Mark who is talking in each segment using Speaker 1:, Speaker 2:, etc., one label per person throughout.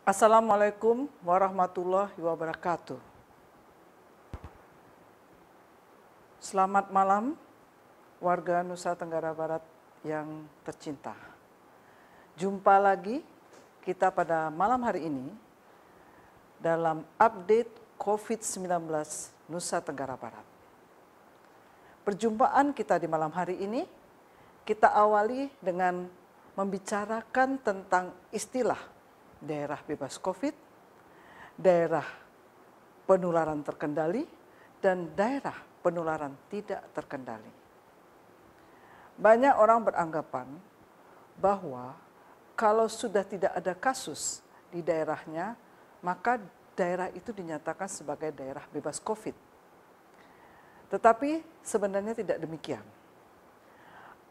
Speaker 1: Assalamualaikum warahmatullahi wabarakatuh. Selamat malam warga Nusa Tenggara Barat yang tercinta. Jumpa lagi kita pada malam hari ini dalam update COVID-19 Nusa Tenggara Barat. Perjumpaan kita di malam hari ini kita awali dengan membicarakan tentang istilah daerah bebas COVID, daerah penularan terkendali, dan daerah penularan tidak terkendali. Banyak orang beranggapan bahwa kalau sudah tidak ada kasus di daerahnya, maka daerah itu dinyatakan sebagai daerah bebas COVID. Tetapi sebenarnya tidak demikian.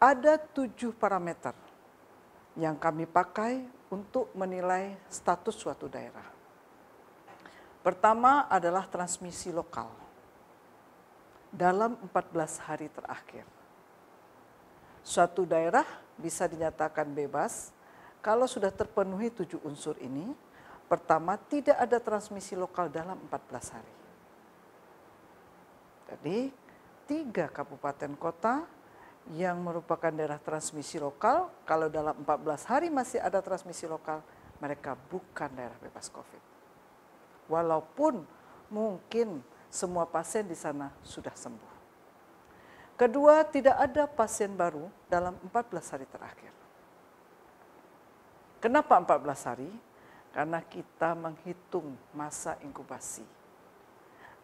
Speaker 1: Ada 7 parameter yang kami pakai untuk menilai status suatu daerah. Pertama adalah transmisi lokal dalam 14 hari terakhir. Suatu daerah bisa dinyatakan bebas kalau sudah terpenuhi 7 unsur ini. Pertama, tidak ada transmisi lokal dalam 14 hari. Jadi 3 kabupaten kota yang merupakan daerah transmisi lokal, kalau dalam 14 hari masih ada transmisi lokal, mereka bukan daerah bebas COVID. Walaupun mungkin semua pasien di sana sudah sembuh. Kedua, tidak ada pasien baru dalam 14 hari terakhir. Kenapa 14 hari? Karena kita menghitung masa inkubasi.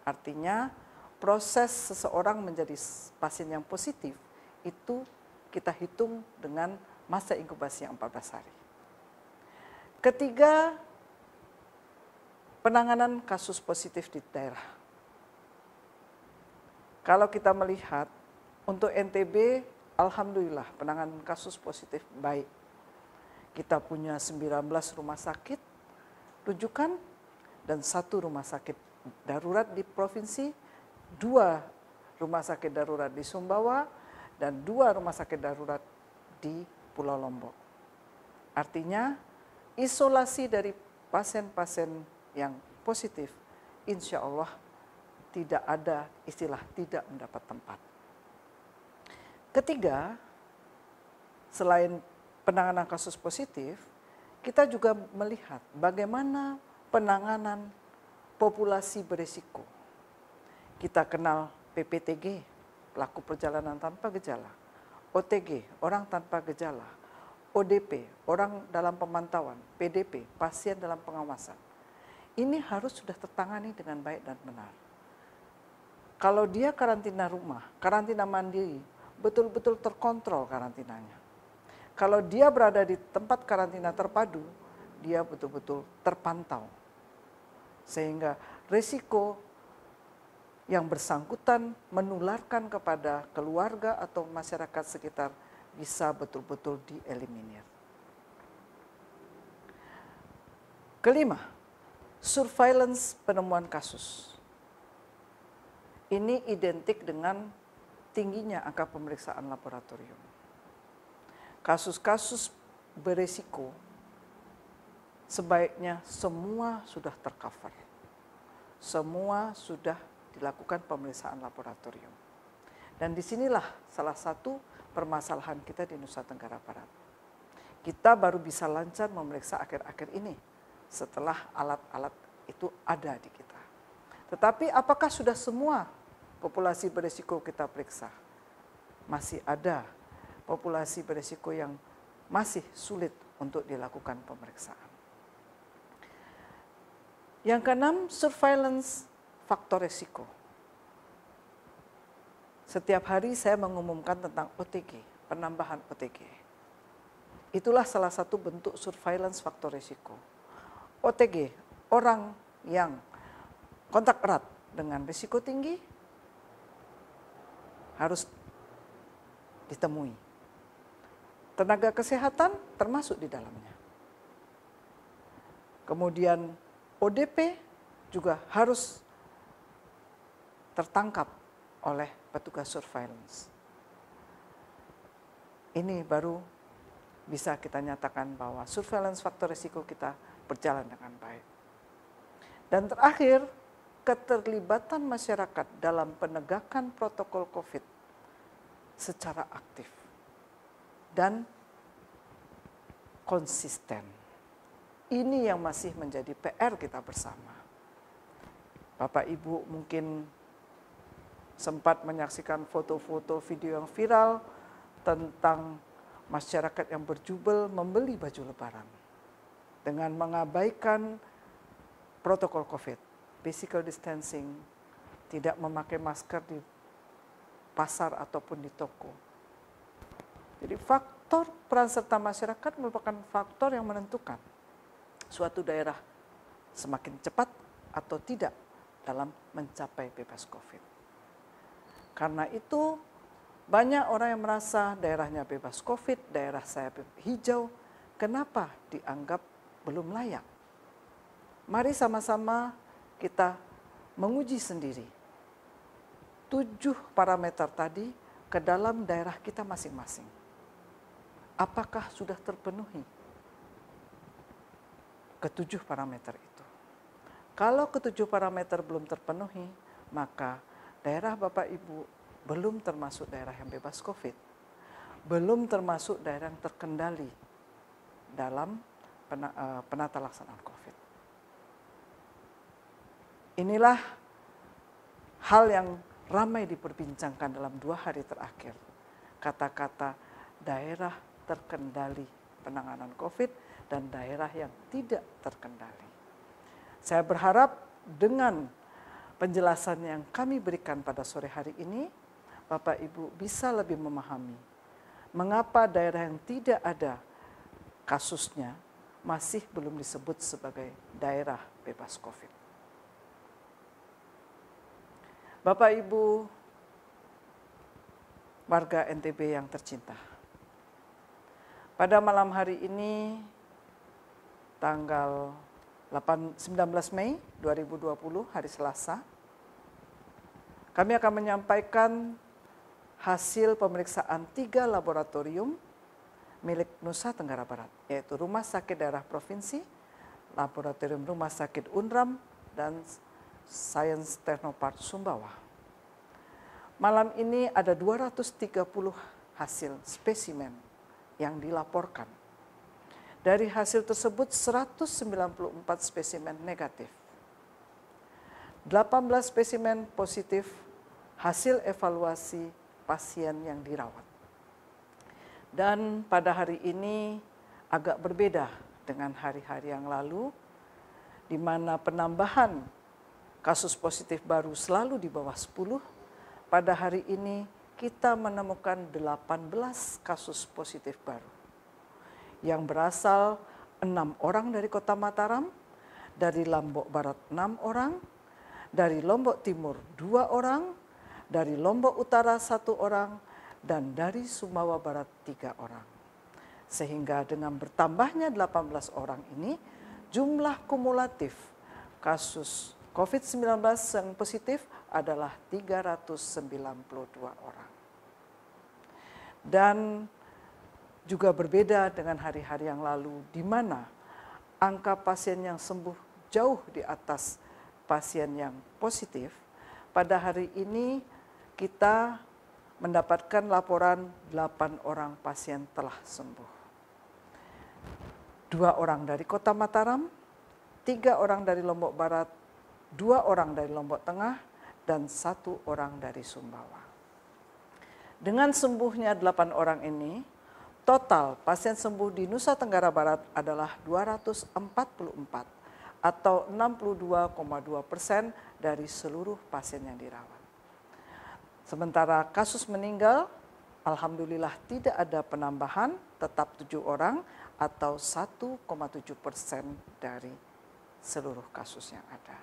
Speaker 1: Artinya proses seseorang menjadi pasien yang positif itu kita hitung dengan masa inkubasi yang 14 hari. Ketiga, penanganan kasus positif di daerah. Kalau kita melihat untuk NTB, alhamdulillah penanganan kasus positif baik. Kita punya 19 rumah sakit rujukan dan 1 rumah sakit darurat di provinsi, 2 rumah sakit darurat di Sumbawa, dan 2 rumah sakit darurat di Pulau Lombok. Artinya isolasi dari pasien-pasien yang positif, insya Allah tidak ada istilah tidak mendapat tempat. Ketiga, selain penanganan kasus positif, kita juga melihat bagaimana penanganan populasi berisiko. Kita kenal PPTG, pelaku perjalanan tanpa gejala, OTG, orang tanpa gejala, ODP, orang dalam pemantauan, PDP, pasien dalam pengawasan. Ini harus sudah tertangani dengan baik dan benar. Kalau dia karantina rumah, karantina mandiri, betul-betul terkontrol karantinanya. Kalau dia berada di tempat karantina terpadu, dia betul-betul terpantau. Sehingga risiko yang bersangkutan menularkan kepada keluarga atau masyarakat sekitar bisa betul-betul dieliminir. Kelima, surveillance penemuan kasus. Ini identik dengan tingginya angka pemeriksaan laboratorium. Kasus-kasus berisiko sebaiknya semua sudah tercover. Semua sudah dilakukan pemeriksaan laboratorium. Dan disinilah salah satu permasalahan kita di Nusa Tenggara Barat. Kita baru bisa lancar memeriksa akhir-akhir ini setelah alat-alat itu ada di kita. Tetapi apakah sudah semua populasi berisiko kita periksa? Masih ada populasi berisiko yang masih sulit untuk dilakukan pemeriksaan. Yang keenam, surveillance faktor risiko. Setiap hari saya mengumumkan tentang OTG, penambahan OTG. Itulah salah satu bentuk surveillance faktor risiko. OTG, orang yang kontak erat dengan risiko tinggi harus ditemui. Tenaga kesehatan termasuk di dalamnya. Kemudian ODP juga harus tertangkap oleh petugas surveillance. Ini baru bisa kita nyatakan bahwa surveillance faktor risiko kita berjalan dengan baik. Dan terakhir, keterlibatan masyarakat dalam penegakan protokol COVID secara aktif dan konsisten. Ini yang masih menjadi PR kita bersama. Bapak Ibu mungkin sempat menyaksikan foto-foto video yang viral tentang masyarakat yang berjubel membeli baju lebaran dengan mengabaikan protokol COVID, physical distancing, tidak memakai masker di pasar ataupun di toko. Jadi faktor peran serta masyarakat merupakan faktor yang menentukan suatu daerah semakin cepat atau tidak dalam mencapai bebas COVID. Karena itu banyak orang yang merasa daerahnya bebas COVID, daerah saya hijau, kenapa dianggap belum layak? Mari sama-sama kita menguji sendiri 7 parameter tadi ke dalam daerah kita masing-masing. Apakah sudah terpenuhi ke-7 parameter itu? Kalau ke-7 parameter belum terpenuhi, maka daerah Bapak Ibu belum termasuk daerah yang bebas COVID. Belum termasuk daerah yang terkendali dalam penata laksanaan COVID. Inilah hal yang ramai diperbincangkan dalam 2 hari terakhir. Kata-kata daerah terkendali penanganan COVID dan daerah yang tidak terkendali. Saya berharap dengan penjelasan yang kami berikan pada sore hari ini, Bapak Ibu bisa lebih memahami mengapa daerah yang tidak ada kasusnya masih belum disebut sebagai daerah bebas COVID. Bapak Ibu warga NTB yang tercinta, pada malam hari ini tanggal 19 Mei 2020 hari Selasa, kami akan menyampaikan hasil pemeriksaan 3 laboratorium milik Nusa Tenggara Barat, yaitu Rumah Sakit Daerah Provinsi, Laboratorium Rumah Sakit Unram, dan Sains Teknopark Sumbawa. Malam ini ada 230 hasil spesimen yang dilaporkan. Dari hasil tersebut 194 spesimen negatif. 18 spesimen positif hasil evaluasi pasien yang dirawat. Dan pada hari ini agak berbeda dengan hari-hari yang lalu, di mana penambahan kasus positif baru selalu di bawah 10, pada hari ini kita menemukan 18 kasus positif baru yang berasal 6 orang dari Kota Mataram, dari Lombok Barat 6 orang, dari Lombok Timur 2 orang, dari Lombok Utara 1 orang, dan dari Sumbawa Barat 3 orang. Sehingga dengan bertambahnya 18 orang ini, jumlah kumulatif kasus COVID-19 yang positif adalah 392 orang. Dan juga berbeda dengan hari-hari yang lalu, di mana angka pasien yang sembuh jauh di atas pasien yang positif. Pada hari ini kita mendapatkan laporan 8 orang pasien telah sembuh. 2 orang dari Kota Mataram, 3 orang dari Lombok Barat, 2 orang dari Lombok Tengah, dan 1 orang dari Sumbawa. Dengan sembuhnya 8 orang ini, total pasien sembuh di Nusa Tenggara Barat adalah 244 atau 62,2% dari seluruh pasien yang dirawat. Sementara kasus meninggal, alhamdulillah tidak ada penambahan, tetap 7 orang atau 1,7% dari seluruh kasus yang ada.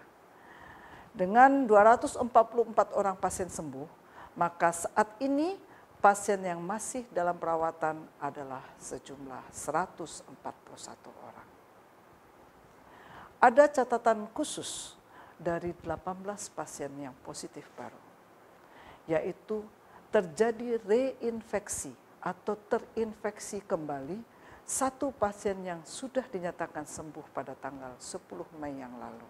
Speaker 1: Dengan 244 orang pasien sembuh, maka saat ini pasien yang masih dalam perawatan adalah sejumlah 141 orang. Ada catatan khusus dari 18 pasien yang positif baru, yaitu terjadi reinfeksi atau terinfeksi kembali satu pasien yang sudah dinyatakan sembuh pada tanggal 10 Mei yang lalu.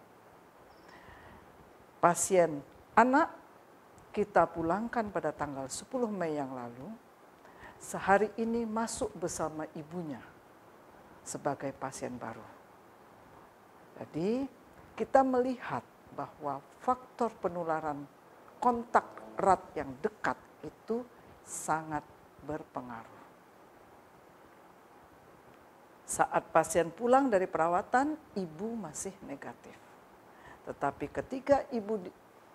Speaker 1: Pasien anak kita pulangkan pada tanggal 10 Mei yang lalu, sehari ini masuk bersama ibunya sebagai pasien baru. Jadi kita melihat bahwa faktor penularan kontak erat yang dekat itu sangat berpengaruh. Saat pasien pulang dari perawatan, ibu masih negatif. Tetapi ketika ibu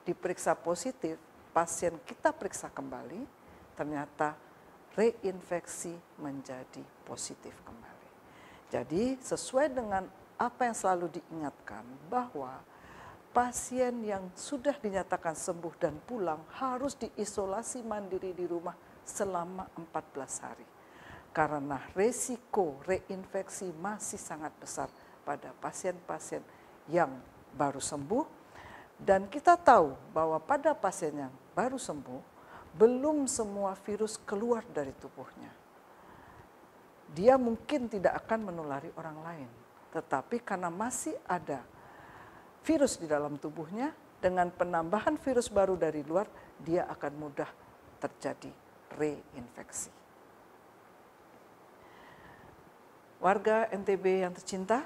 Speaker 1: diperiksa positif, pasien kita periksa kembali, ternyata reinfeksi menjadi positif kembali. Jadi sesuai dengan apa yang selalu diingatkan bahwa pasien yang sudah dinyatakan sembuh dan pulang harus diisolasi mandiri di rumah selama 14 hari. Karena resiko reinfeksi masih sangat besar pada pasien-pasien yang baru sembuh. Dan kita tahu bahwa pada pasien yang baru sembuh, belum semua virus keluar dari tubuhnya. Dia mungkin tidak akan menulari orang lain. Tetapi karena masih ada virus di dalam tubuhnya, dengan penambahan virus baru dari luar, dia akan mudah terjadi reinfeksi. Warga NTB yang tercinta,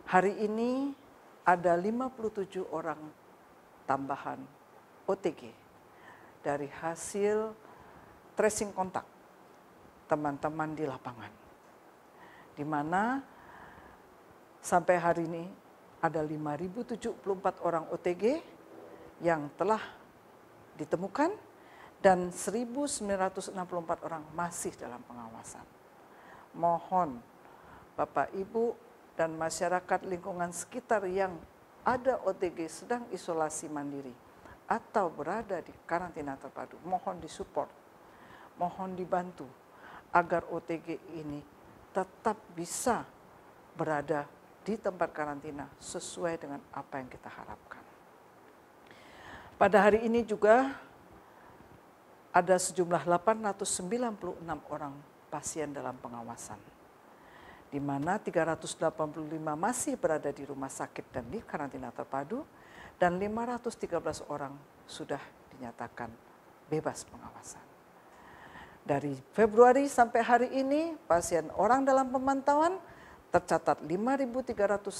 Speaker 1: hari ini ada 57 orang tambahan OTG dari hasil tracing kontak teman-teman di lapangan. Di mana sampai hari ini ada 5.074 orang OTG yang telah ditemukan dan 1.964 orang masih dalam pengawasan. Mohon Bapak Ibu dan masyarakat lingkungan sekitar yang ada OTG sedang isolasi mandiri atau berada di karantina terpadu, mohon disupport, mohon dibantu agar OTG ini tetap bisa berada di tempat karantina sesuai dengan apa yang kita harapkan. Pada hari ini juga ada sejumlah 896 orang pasien dalam pengawasan, di mana 385 masih berada di rumah sakit dan di karantina terpadu, dan 513 orang sudah dinyatakan bebas pengawasan. Dari Februari sampai hari ini, pasien orang dalam pemantauan tercatat 5.399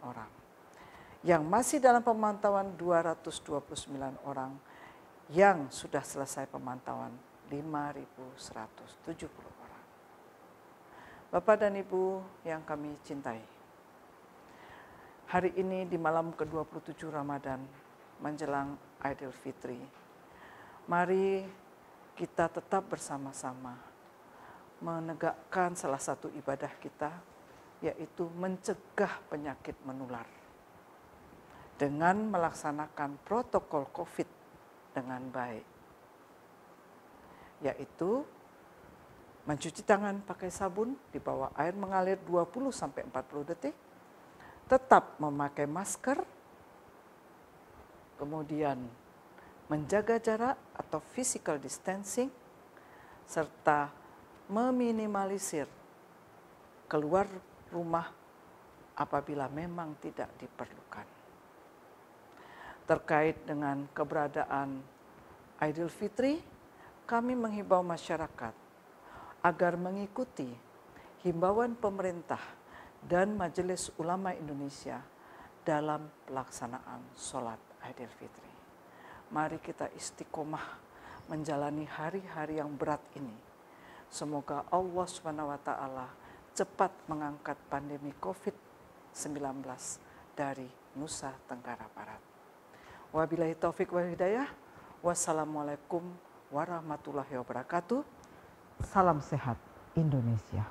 Speaker 1: orang. Yang masih dalam pemantauan 229 orang, yang sudah selesai pemantauan 5.170 orang. Bapak dan Ibu yang kami cintai, hari ini di malam ke-27 Ramadan menjelang Idul Fitri, mari kita tetap bersama-sama menegakkan salah satu ibadah kita, yaitu mencegah penyakit menular dengan melaksanakan protokol COVID dengan baik, yaitu mencuci tangan pakai sabun di bawah air mengalir 20-40 detik, tetap memakai masker, kemudian menjaga jarak atau physical distancing, serta meminimalisir keluar rumah apabila memang tidak diperlukan. Terkait dengan keberadaan Idul Fitri, kami menghimbau masyarakat agar mengikuti himbauan pemerintah dan Majelis Ulama Indonesia dalam pelaksanaan sholat Idul Fitri. Mari kita istiqomah menjalani hari-hari yang berat ini. Semoga Allah SWT cepat mengangkat pandemi COVID-19 dari Nusa Tenggara Barat. Wabillahi taufik wal hidayah. Wassalamualaikum warahmatullahi wabarakatuh. Salam sehat Indonesia.